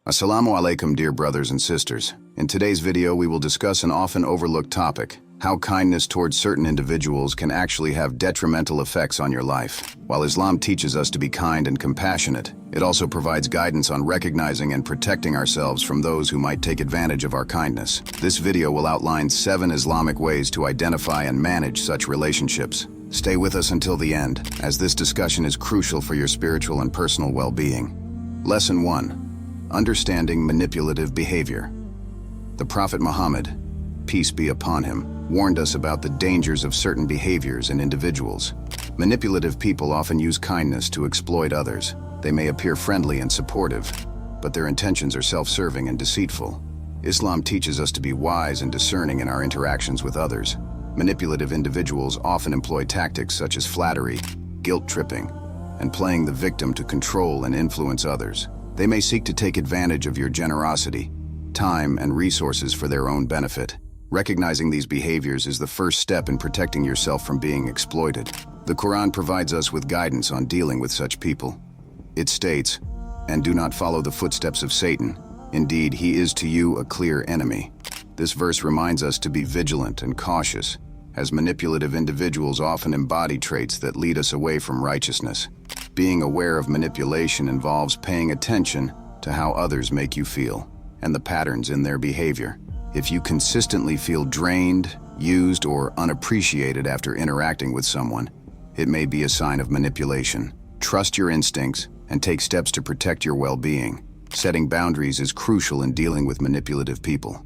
Assalamu alaikum, dear brothers and sisters. In today's video, we will discuss an often overlooked topic: how kindness towards certain individuals can actually have detrimental effects on your life. While Islam teaches us to be kind and compassionate, it also provides guidance on recognizing and protecting ourselves from those who might take advantage of our kindness. This video will outline 7 Islamic ways to identify and manage such relationships. Stay with us until the end, as this discussion is crucial for your spiritual and personal well-being. Lesson 1. Understanding manipulative behavior. The Prophet Muhammad, peace be upon him, warned us about the dangers of certain behaviors in individuals. Manipulative people often use kindness to exploit others. They may appear friendly and supportive, but their intentions are self-serving and deceitful. Islam teaches us to be wise and discerning in our interactions with others. Manipulative individuals often employ tactics such as flattery, guilt-tripping, and playing the victim to control and influence others. They may seek to take advantage of your generosity, time, and resources for their own benefit. Recognizing these behaviors is the first step in protecting yourself from being exploited. The Qur'an provides us with guidance on dealing with such people. It states, "And do not follow the footsteps of Satan. Indeed, he is to you a clear enemy." This verse reminds us to be vigilant and cautious, as manipulative individuals often embody traits that lead us away from righteousness. Being aware of manipulation involves paying attention to how others make you feel and the patterns in their behavior. If you consistently feel drained, used, or unappreciated after interacting with someone, it may be a sign of manipulation. Trust your instincts and take steps to protect your well-being. Setting boundaries is crucial in dealing with manipulative people.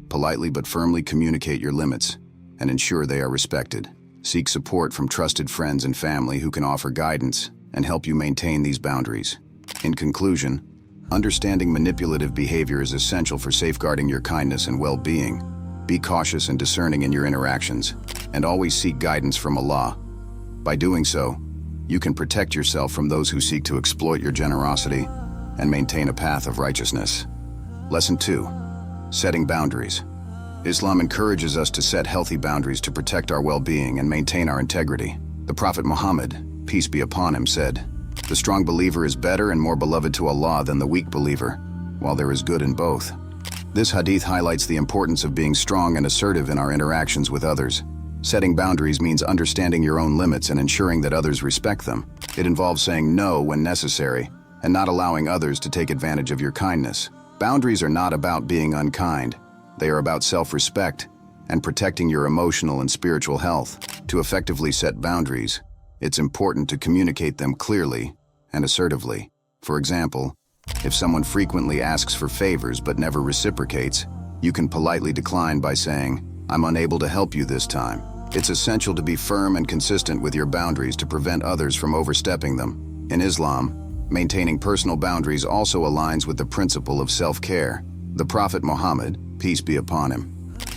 Politely but firmly communicate your limits and ensure they are respected. Seek support from trusted friends and family who can offer guidance and help you maintain these boundaries. In conclusion, understanding manipulative behavior is essential for safeguarding your kindness and well-being. Be cautious and discerning in your interactions, and always seek guidance from Allah. By doing so, you can protect yourself from those who seek to exploit your generosity and maintain a path of righteousness. Lesson 2. Setting boundaries. Islam encourages us to set healthy boundaries to protect our well-being and maintain our integrity. The Prophet Muhammad, peace be upon him, said, "The strong believer is better and more beloved to Allah than the weak believer, while there is good in both." This hadith highlights the importance of being strong and assertive in our interactions with others. Setting boundaries means understanding your own limits and ensuring that others respect them. It involves saying no when necessary and not allowing others to take advantage of your kindness. Boundaries are not about being unkind. They are about self-respect and protecting your emotional and spiritual health. To effectively set boundaries, it's important to communicate them clearly and assertively. For example, if someone frequently asks for favors but never reciprocates, you can politely decline by saying, "I'm unable to help you this time." It's essential to be firm and consistent with your boundaries to prevent others from overstepping them. In Islam, maintaining personal boundaries also aligns with the principle of self-care. The Prophet Muhammad, peace be upon him,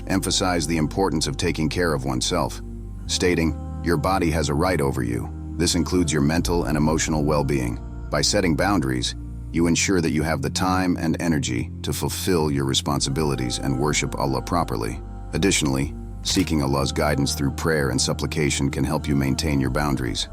emphasized the importance of taking care of oneself, stating, "Your body has a right over you." This includes your mental and emotional well-being. By setting boundaries, you ensure that you have the time and energy to fulfill your responsibilities and worship Allah properly. Additionally, seeking Allah's guidance through prayer and supplication can help you maintain your boundaries.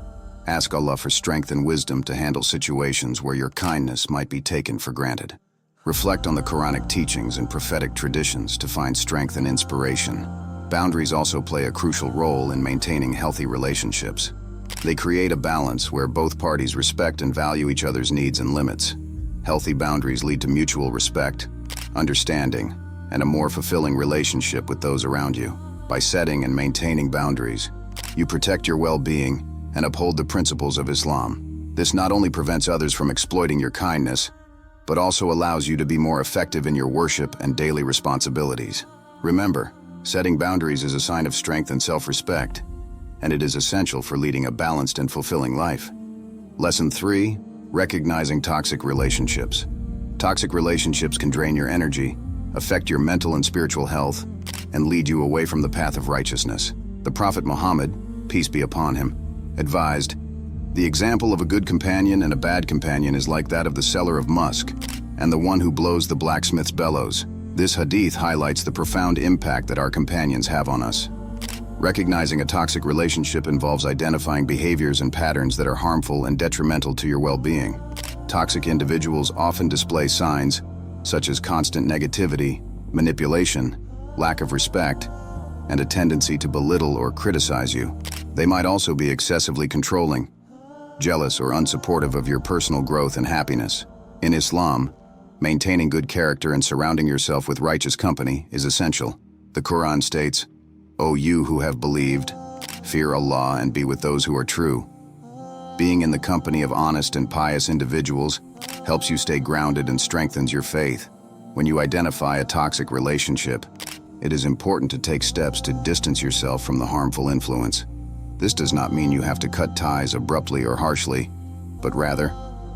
Ask Allah for strength and wisdom to handle situations where your kindness might be taken for granted. Reflect on the Quranic teachings and prophetic traditions to find strength and inspiration. Boundaries also play a crucial role in maintaining healthy relationships. They create a balance where both parties respect and value each other's needs and limits. Healthy boundaries lead to mutual respect, understanding, and a more fulfilling relationship with those around you. By setting and maintaining boundaries, you protect your well-being and uphold the principles of Islam. This not only prevents others from exploiting your kindness, but also allows you to be more effective in your worship and daily responsibilities. Remember, setting boundaries is a sign of strength and self-respect, and it is essential for leading a balanced and fulfilling life. Lesson 3. Recognizing toxic relationships. Toxic relationships can drain your energy, affect your mental and spiritual health, and lead you away from the path of righteousness. The Prophet Muhammad, peace be upon him, advised, "The example of a good companion and a bad companion is like that of the seller of musk and the one who blows the blacksmith's bellows." This hadith highlights the profound impact that our companions have on us. Recognizing a toxic relationship involves identifying behaviors and patterns that are harmful and detrimental to your well-being. Toxic individuals often display signs such as constant negativity, manipulation, lack of respect, and a tendency to belittle or criticize you. They might also be excessively controlling, jealous, or unsupportive of your personal growth and happiness. In Islam, maintaining good character and surrounding yourself with righteous company is essential. The Qur'an states, "O you who have believed, fear Allah and be with those who are true." Being in the company of honest and pious individuals helps you stay grounded and strengthens your faith. When you identify a toxic relationship, it is important to take steps to distance yourself from the harmful influence. This does not mean you have to cut ties abruptly or harshly, but rather,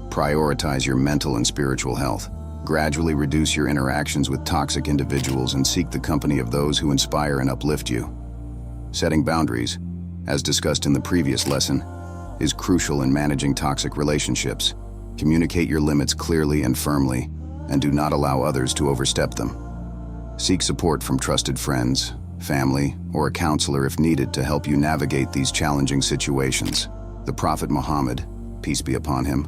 prioritize your mental and spiritual health. Gradually reduce your interactions with toxic individuals and seek the company of those who inspire and uplift you. Setting boundaries, as discussed in the previous lesson, is crucial in managing toxic relationships. Communicate your limits clearly and firmly, and do not allow others to overstep them. Seek support from trusted friends, family, or a counselor if needed to help you navigate these challenging situations. The Prophet Muhammad, peace be upon him,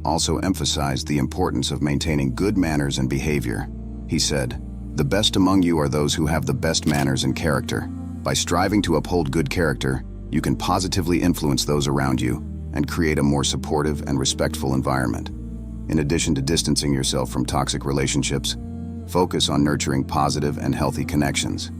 also emphasized the importance of maintaining good manners and behavior. He said, "The best among you are those who have the best manners and character." By striving to uphold good character, you can positively influence those around you and create a more supportive and respectful environment. In addition to distancing yourself from toxic relationships, focus on nurturing positive and healthy connections.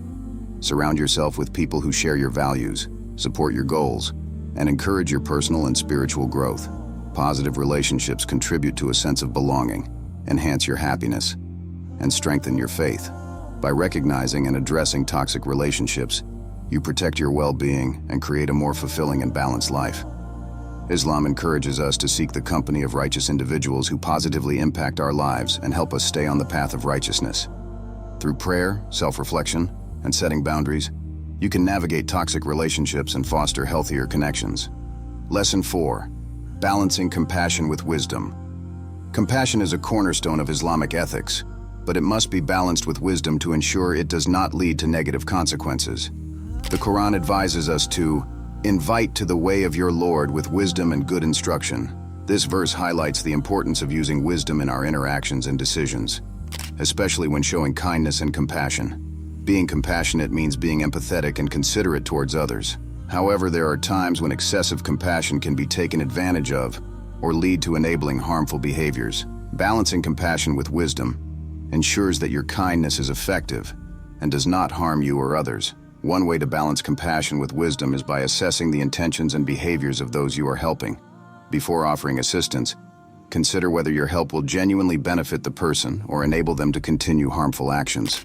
Surround yourself with people who share your values, support your goals, and encourage your personal and spiritual growth. Positive relationships contribute to a sense of belonging, enhance your happiness, and strengthen your faith. By recognizing and addressing toxic relationships, you protect your well-being and create a more fulfilling and balanced life. Islam encourages us to seek the company of righteous individuals who positively impact our lives and help us stay on the path of righteousness. Through prayer, self-reflection, and setting boundaries, you can navigate toxic relationships and foster healthier connections. Lesson 4. Balancing compassion with wisdom. Compassion is a cornerstone of Islamic ethics, but it must be balanced with wisdom to ensure it does not lead to negative consequences. The Quran advises us to invite to the way of your Lord with wisdom and good instruction. This verse highlights the importance of using wisdom in our interactions and decisions, especially when showing kindness and compassion. Being compassionate means being empathetic and considerate towards others. However, there are times when excessive compassion can be taken advantage of or lead to enabling harmful behaviors. Balancing compassion with wisdom ensures that your kindness is effective and does not harm you or others. One way to balance compassion with wisdom is by assessing the intentions and behaviors of those you are helping. Before offering assistance, consider whether your help will genuinely benefit the person or enable them to continue harmful actions.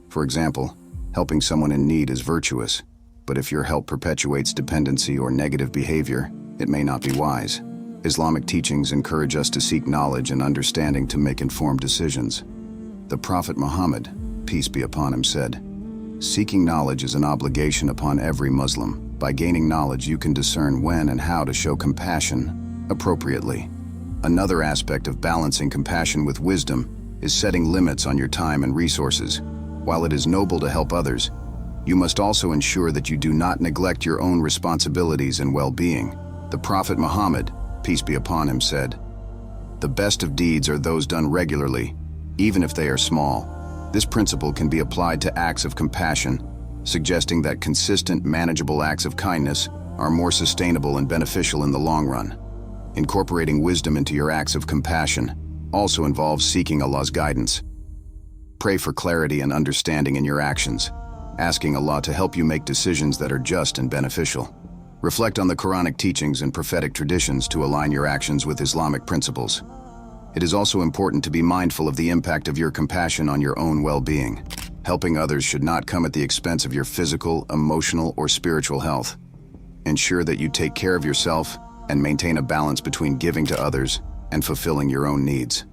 For example, helping someone in need is virtuous, but if your help perpetuates dependency or negative behavior, it may not be wise. Islamic teachings encourage us to seek knowledge and understanding to make informed decisions. The Prophet Muhammad, peace be upon him, said, "Seeking knowledge is an obligation upon every Muslim. By gaining knowledge, you can discern when and how to show compassion appropriately." Another aspect of balancing compassion with wisdom is setting limits on your time and resources. While it is noble to help others, you must also ensure that you do not neglect your own responsibilities and well-being. The Prophet Muhammad, peace be upon him, said, "The best of deeds are those done regularly, even if they are small." This principle can be applied to acts of compassion, suggesting that consistent, manageable acts of kindness are more sustainable and beneficial in the long run. Incorporating wisdom into your acts of compassion also involves seeking Allah's guidance. Pray for clarity and understanding in your actions, asking Allah to help you make decisions that are just and beneficial. Reflect on the Quranic teachings and prophetic traditions to align your actions with Islamic principles. It is also important to be mindful of the impact of your compassion on your own well-being. Helping others should not come at the expense of your physical, emotional, or spiritual health. Ensure that you take care of yourself and maintain a balance between giving to others and fulfilling your own needs.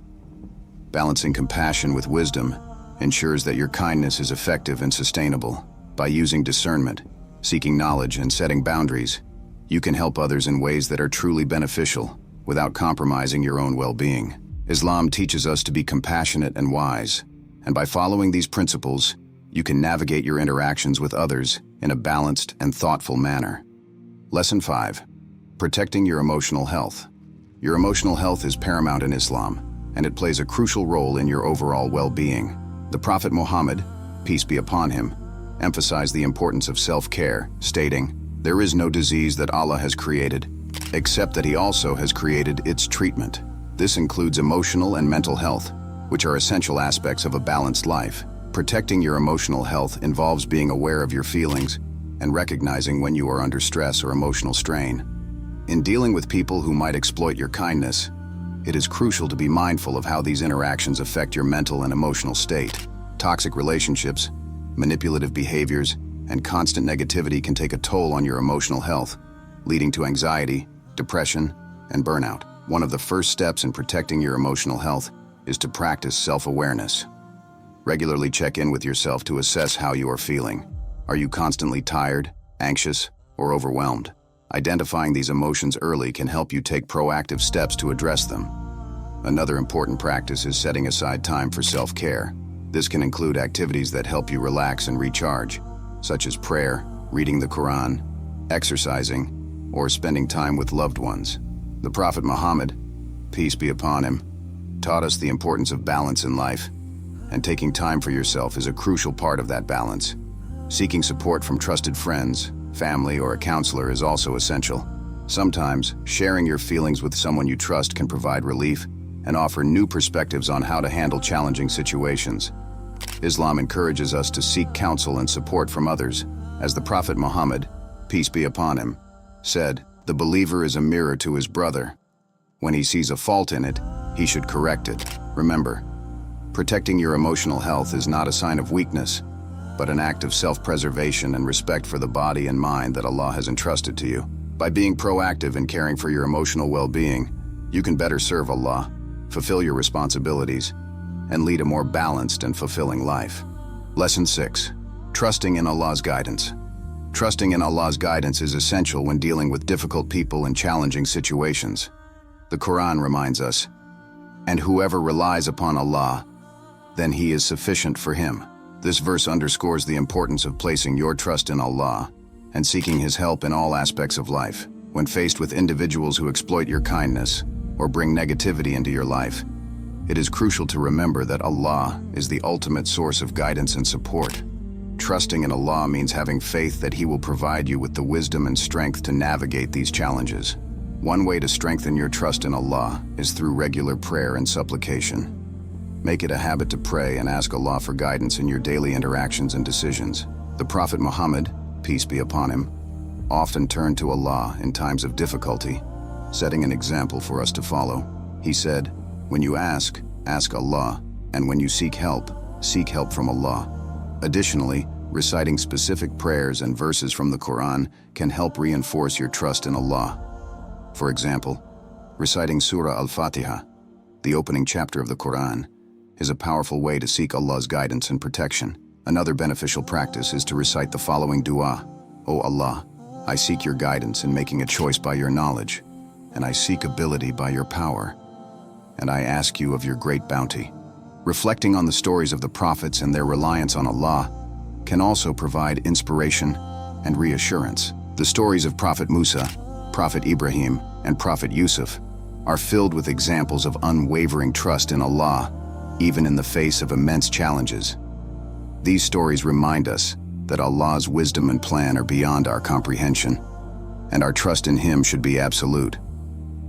Balancing compassion with wisdom ensures that your kindness is effective and sustainable. By using discernment, seeking knowledge, and setting boundaries, you can help others in ways that are truly beneficial without compromising your own well-being. Islam teaches us to be compassionate and wise, and by following these principles, you can navigate your interactions with others in a balanced and thoughtful manner. Lesson 5. Protecting your emotional health. Your emotional health is paramount in Islam, and it plays a crucial role in your overall well-being. The Prophet Muhammad, peace be upon him, emphasized the importance of self-care, stating, "There is no disease that Allah has created, except that He also has created its treatment." This includes emotional and mental health, which are essential aspects of a balanced life. Protecting your emotional health involves being aware of your feelings and recognizing when you are under stress or emotional strain. In dealing with people who might exploit your kindness, it is crucial to be mindful of how these interactions affect your mental and emotional state. Toxic relationships, manipulative behaviors, and constant negativity can take a toll on your emotional health, leading to anxiety, depression, and burnout. One of the first steps in protecting your emotional health is to practice self-awareness. Regularly check in with yourself to assess how you are feeling. Are you constantly tired, anxious, or overwhelmed? Identifying these emotions early can help you take proactive steps to address them. Another important practice is setting aside time for self-care. This can include activities that help you relax and recharge, such as prayer, reading the Qur'an, exercising, or spending time with loved ones. The Prophet Muhammad, peace be upon him, taught us the importance of balance in life, and taking time for yourself is a crucial part of that balance. Seeking support from trusted friends, family, or a counselor is also essential. Sometimes, sharing your feelings with someone you trust can provide relief and offer new perspectives on how to handle challenging situations. Islam encourages us to seek counsel and support from others, as the Prophet Muhammad, peace be upon him, said, "The believer is a mirror to his brother. When he sees a fault in it, he should correct it." Remember, protecting your emotional health is not a sign of weakness, but an act of self-preservation and respect for the body and mind that Allah has entrusted to you. By being proactive in caring for your emotional well-being, you can better serve Allah, fulfill your responsibilities, and lead a more balanced and fulfilling life. Lesson 6. Trusting in Allah's guidance. Trusting in Allah's guidance is essential when dealing with difficult people and challenging situations. The Qur'an reminds us, "And whoever relies upon Allah, then He is sufficient for him." This verse underscores the importance of placing your trust in Allah and seeking His help in all aspects of life. When faced with individuals who exploit your kindness or bring negativity into your life, it is crucial to remember that Allah is the ultimate source of guidance and support. Trusting in Allah means having faith that He will provide you with the wisdom and strength to navigate these challenges. One way to strengthen your trust in Allah is through regular prayer and supplication. Make it a habit to pray and ask Allah for guidance in your daily interactions and decisions. The Prophet Muhammad, peace be upon him, often turned to Allah in times of difficulty, setting an example for us to follow. He said, "When you ask, ask Allah, and when you seek help from Allah." Additionally, reciting specific prayers and verses from the Qur'an can help reinforce your trust in Allah. For example, reciting Surah Al-Fatiha, the opening chapter of the Qur'an, is a powerful way to seek Allah's guidance and protection. Another beneficial practice is to recite the following dua: "O Allah, I seek your guidance in making a choice by your knowledge, and I seek ability by your power, and I ask you of your great bounty." Reflecting on the stories of the prophets and their reliance on Allah can also provide inspiration and reassurance. The stories of Prophet Musa, Prophet Ibrahim, and Prophet Yusuf are filled with examples of unwavering trust in Allah, even in the face of immense challenges. These stories remind us that Allah's wisdom and plan are beyond our comprehension, and our trust in Him should be absolute.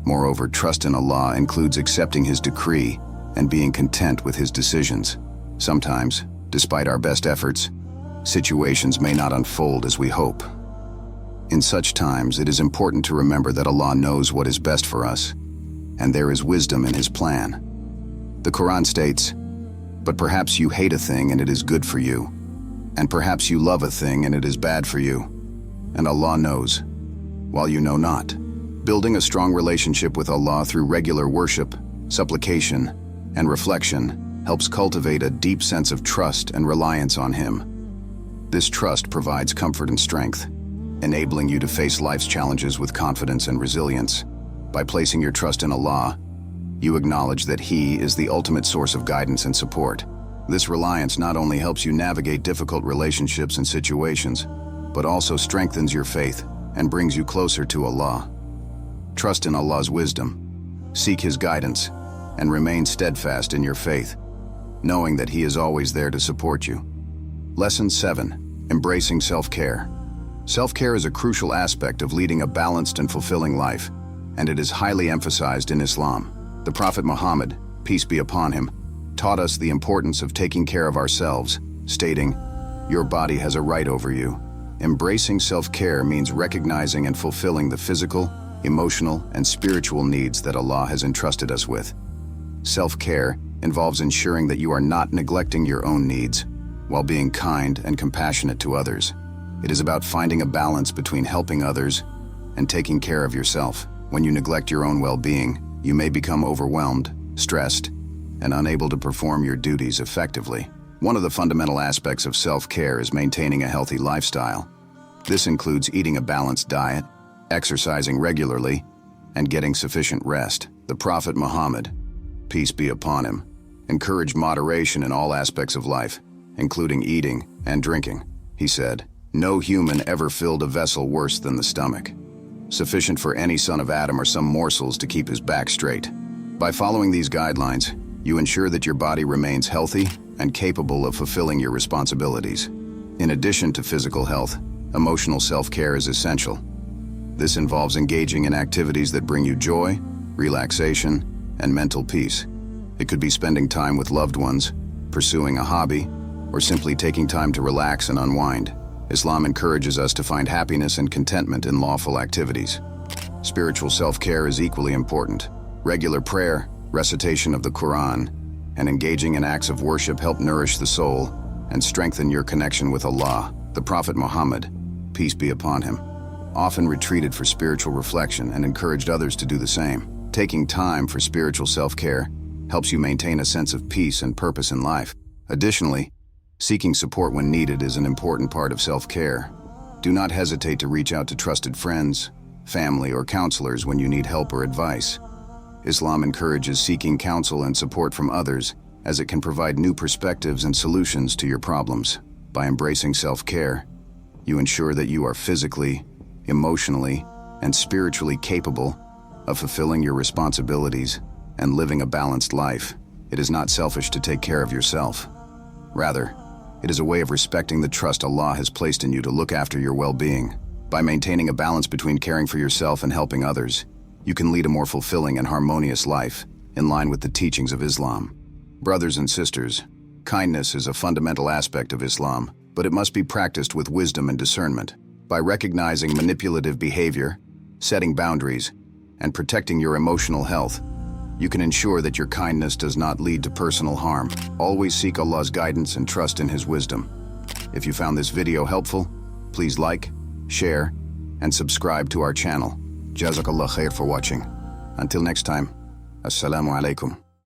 Moreover, trust in Allah includes accepting His decree and being content with His decisions. Sometimes, despite our best efforts, situations may not unfold as we hope. In such times, it is important to remember that Allah knows what is best for us, and there is wisdom in His plan. The Quran states, "But perhaps you hate a thing and it is good for you, and perhaps you love a thing and it is bad for you, and Allah knows, while you know not." Building a strong relationship with Allah through regular worship, supplication, and reflection helps cultivate a deep sense of trust and reliance on Him. This trust provides comfort and strength, enabling you to face life's challenges with confidence and resilience. By placing your trust in Allah, you acknowledge that He is the ultimate source of guidance and support. This reliance not only helps you navigate difficult relationships and situations, but also strengthens your faith and brings you closer to Allah. Trust in Allah's wisdom, seek His guidance, and remain steadfast in your faith, knowing that He is always there to support you. Lesson 7. Embracing self-care. Self-care is a crucial aspect of leading a balanced and fulfilling life, and it is highly emphasized in Islam. The Prophet Muhammad, peace be upon him, taught us the importance of taking care of ourselves, stating, "Your body has a right over you." Embracing self-care means recognizing and fulfilling the physical, emotional, and spiritual needs that Allah has entrusted us with. Self-care involves ensuring that you are not neglecting your own needs, while being kind and compassionate to others. It is about finding a balance between helping others and taking care of yourself. When you neglect your own well-being, you may become overwhelmed, stressed, and unable to perform your duties effectively. One of the fundamental aspects of self-care is maintaining a healthy lifestyle. This includes eating a balanced diet, exercising regularly, and getting sufficient rest. The Prophet Muhammad, peace be upon him, encouraged moderation in all aspects of life, including eating and drinking. He said, "No human ever filled a vessel worse than the stomach, sufficient for any son of Adam or some morsels to keep his back straight." By following these guidelines, you ensure that your body remains healthy and capable of fulfilling your responsibilities. In addition to physical health, emotional self-care is essential. This involves engaging in activities that bring you joy, relaxation, and mental peace. It could be spending time with loved ones, pursuing a hobby, or simply taking time to relax and unwind. Islam encourages us to find happiness and contentment in lawful activities. Spiritual self-care is equally important. Regular prayer, recitation of the Qur'an, and engaging in acts of worship help nourish the soul and strengthen your connection with Allah. The Prophet Muhammad, peace be upon him, often retreated for spiritual reflection and encouraged others to do the same. Taking time for spiritual self-care helps you maintain a sense of peace and purpose in life. Additionally, seeking support when needed is an important part of self-care. Do not hesitate to reach out to trusted friends, family, or counselors when you need help or advice. Islam encourages seeking counsel and support from others, as it can provide new perspectives and solutions to your problems. By embracing self-care, you ensure that you are physically, emotionally, and spiritually capable of fulfilling your responsibilities and living a balanced life. It is not selfish to take care of yourself. Rather, it is a way of respecting the trust Allah has placed in you to look after your well-being. By maintaining a balance between caring for yourself and helping others, you can lead a more fulfilling and harmonious life, in line with the teachings of Islam. Brothers and sisters, kindness is a fundamental aspect of Islam, but it must be practiced with wisdom and discernment. By recognizing manipulative behavior, setting boundaries, and protecting your emotional health, you can ensure that your kindness does not lead to personal harm. Always seek Allah's guidance and trust in His wisdom. If you found this video helpful, please like, share, and subscribe to our channel. Jazakallah khair for watching. Until next time, Assalamu alaikum.